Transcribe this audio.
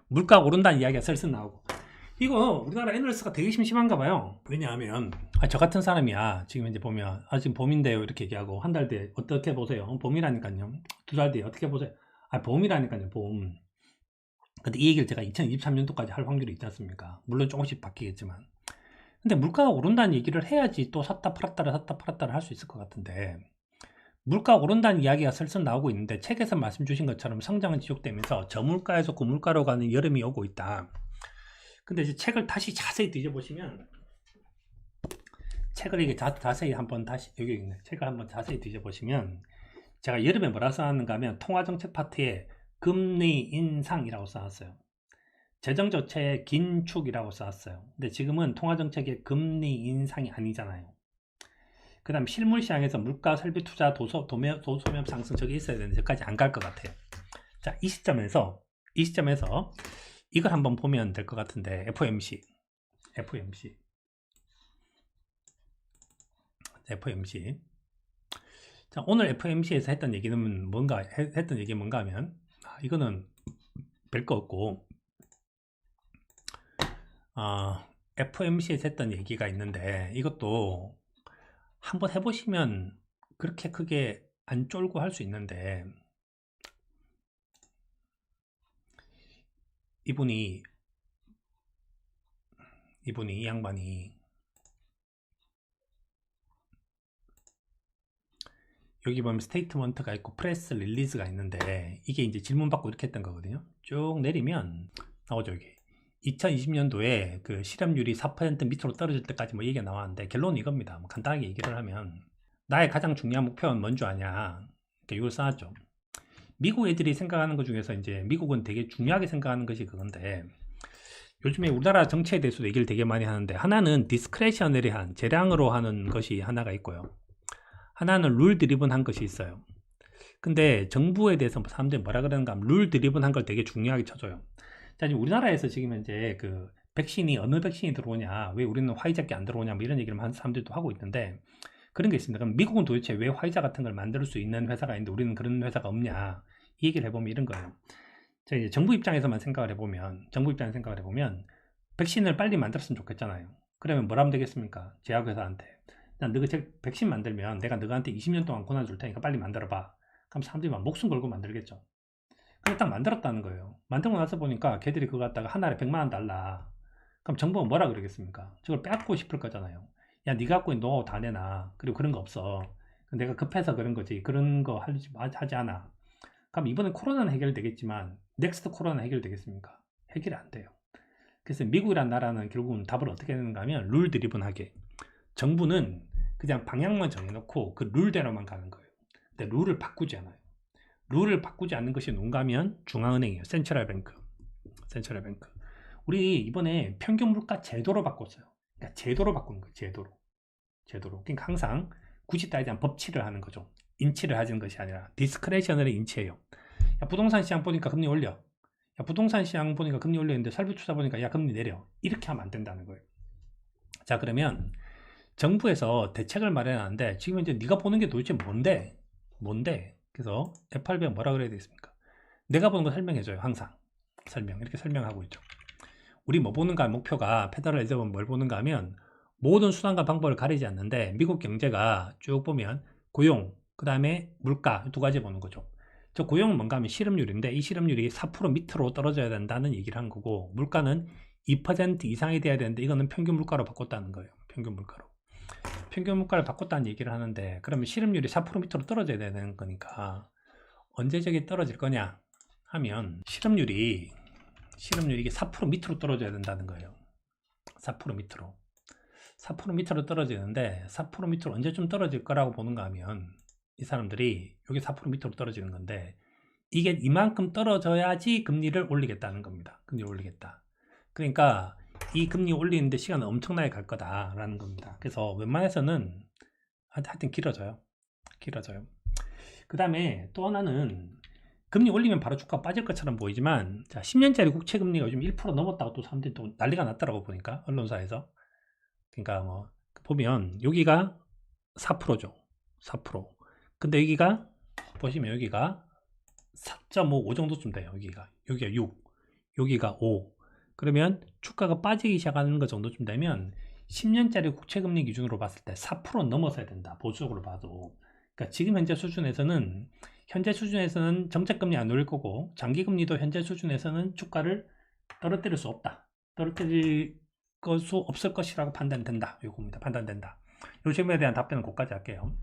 물가 오른다는 이야기가 슬슬 나오고. 이거 우리나라 애널리스트가 되게 심심한가 봐요. 왜냐하면 저 같은 사람이야 지금 이제 보면 지금 봄인데요 이렇게 얘기하고 한 달 뒤에 어떻게 보세요? 봄이라니까요. 두 달 뒤에 어떻게 보세요? 봄이라니까요. 봄. 근데 이 얘기를 제가 2023년도까지 할 확률이 있지 않습니까? 물론 조금씩 바뀌겠지만. 근데 물가가 오른다는 얘기를 해야지 또 샀다 팔았다를 할 수 있을 것 같은데, 물가 오른다는 이야기가 슬슬 나오고 있는데 책에서 말씀 주신 것처럼 성장은 지속되면서 저물가에서 고물가로 가는 여름이 오고 있다. 근데 이제 책을 다시 자세히 뒤져보시면, 책을 이게 자세히 한번 다시 여기 있네. 책을 한번 자세히 뒤져보시면 제가 여름에 뭐라 써놨는가 하면 통화정책 파트에 금리 인상이라고 써놨어요. 재정조치의 긴축이라고 써놨어요. 근데 지금은 통화정책의 금리 인상이 아니잖아요. 그 다음 실물시장에서 물가, 설비, 투자, 도소매 상승 저게 있어야 되는데 저까지 안 갈 것 같아요. 자, 이 시점에서 이걸 한번 보면 될 것 같은데, FOMC. 자, 오늘 FOMC에서 했던 얘기는 뭔가 하면, 이거는 별 거 없고, FOMC에서 했던 얘기가 있는데, 이것도 한번 해보시면 그렇게 크게 안 쫄고 할 수 있는데, 이 양반이 여기 보면 스테이트먼트가 있고 프레스 릴리즈가 있는데, 이게 이제 질문 받고 이렇게 했던 거거든요. 쭉 내리면 나오죠. 이게 2020년도에 그 실업률이 4% 밑으로 떨어질 때까지 뭐 얘기가 나왔는데, 결론은 이겁니다. 뭐 간단하게 얘기를 하면, 나의 가장 중요한 목표는 뭔 줄 아냐, 이걸 써놨죠. 미국 애들이 생각하는 것 중에서 이제 미국은 되게 중요하게 생각하는 것이 그건데, 요즘에 우리나라 정치에 대해서도 얘기를 되게 많이 하는데, 하나는 디스크레셔너리한 재량으로 하는 것이 하나가 있고요, 하나는 룰 드리븐한 것이 있어요. 근데 정부에 대해서 사람들이 뭐라 그러는가 하면 룰 드리븐한 걸 되게 중요하게 쳐줘요. 자, 지금 우리나라에서 지금 현재 그 백신이 어느 백신이 들어오냐, 왜 우리는 화이자께 안 들어오냐, 뭐 이런 얘기를 하는 사람들도 하고 있는데, 그런 게 있습니다. 그럼 미국은 도대체 왜 화이자 같은 걸 만들 수 있는 회사가 있는데 우리는 그런 회사가 없냐, 이 얘기를 해보면 이런 거예요. 자, 이제 정부 입장에서만 생각을 해보면 백신을 빨리 만들었으면 좋겠잖아요. 그러면 뭘 하면 되겠습니까? 제약회사한테, 너가 백신 만들면 내가 너한테 20년 동안 권한 줄 테니까 빨리 만들어봐. 그럼 사람들이 막 목숨 걸고 만들겠죠. 근데 딱 만들었다는 거예요. 만들고 나서 보니까 걔들이 그거 갖다가 한 알에 100만 원 달라. 그럼 정부가 뭐라 그러겠습니까? 저걸 빼앗고 싶을 거잖아요. 야, 네가 갖고 있는 노하우 다 내놔. 그리고 그런 거 없어. 내가 급해서 그런 거지. 그런 거 하지 않아. 그럼 이번에 코로나는 해결되겠지만 넥스트 코로나는 해결되겠습니까? 해결이 안 돼요. 그래서 미국이란 나라는 결국은 답을 어떻게 내는가 하면 룰 드리븐하게, 정부는 그냥 방향만 정해놓고 그 룰대로만 가는 거예요. 근데 룰을 바꾸지 않아요. 룰을 바꾸지 않는 것이 누군가 하면 중앙은행이에요. 센트럴뱅크. 우리 이번에 평균 물가 제도로 바꿨어요. 그러니까 제도로 바꾼 거예요. 제도로. 그러니까 항상 굳이 따지지 않으면 법치를 하는 거죠. 인치를 하는 것이 아니라 디스크레셔널의 인치예요. 야, 부동산 시장 보니까 금리 올려. 야, 부동산 시장 보니까 금리 올렸는데 설비 투자 보니까 야, 금리 내려. 이렇게 하면 안 된다는 거예요. 자, 그러면 정부에서 대책을 마련하는데, 지금 이제 네가 보는 게 도대체 뭔데? 그래서 FRB가 뭐라 그래야 되겠습니까? 내가 보는 거 설명해줘요. 항상 이렇게 설명하고 있죠. 우리 뭐 보는가, 목표가 페더럴 리저브는 뭘 보는가 하면 모든 수단과 방법을 가리지 않는데, 미국 경제가 쭉 보면 고용, 그 다음에 물가 두 가지 보는 거죠. 저 고용은 뭔가 하면 실업률인데, 이 실업률이 4% 밑으로 떨어져야 된다는 얘기를 한 거고, 물가는 2% 이상이 돼야 되는데 이거는 평균 물가로 바꿨다는 거예요. 평균 물가를 바꿨다는 얘기를 하는데, 그러면 실업률이 4% 밑으로 떨어져야 되는 거니까 언제 저게 떨어질 거냐 하면, 실업률이 이게 4% 밑으로 떨어져야 된다는 거예요. 4% 밑으로 떨어지는데, 4% 밑으로 언제쯤 떨어질 거라고 보는가 하면, 이 사람들이 여기 4% 밑으로 떨어지는 건데, 이게 이만큼 떨어져야지 금리를 올리겠다는 겁니다. 금리를 올리겠다. 그러니까 이 금리 올리는데 시간은 엄청나게 갈 거다라는 겁니다. 그래서 웬만해서는 하여튼 길어져요. 그 다음에 또 하나는, 금리 올리면 바로 주가 빠질 것처럼 보이지만, 자, 10년짜리 국채 금리가 요즘 1% 넘었다고 또 사람들이 또 난리가 났더라고, 보니까 언론사에서. 그러니까 뭐 보면 여기가 4%죠. 4%. 근데 여기가 보시면 여기가 4.55 정도쯤 돼요. 여기가 6. 여기가 5. 그러면 주가가 빠지기 시작하는 것 정도쯤 되면 10년짜리 국채금리 기준으로 봤을 때 4% 넘어서야 된다. 보수적으로 봐도. 그러니까 지금 현재 수준에서는 정책금리 안 올릴 거고 장기금리도 현재 수준에서는 주가를 떨어뜨릴 수 없다. 떨어뜨릴 수 없을 것이라고 판단된다. 이겁니다. 판단된다. 이 질문에 대한 답변은 거기까지 할게요.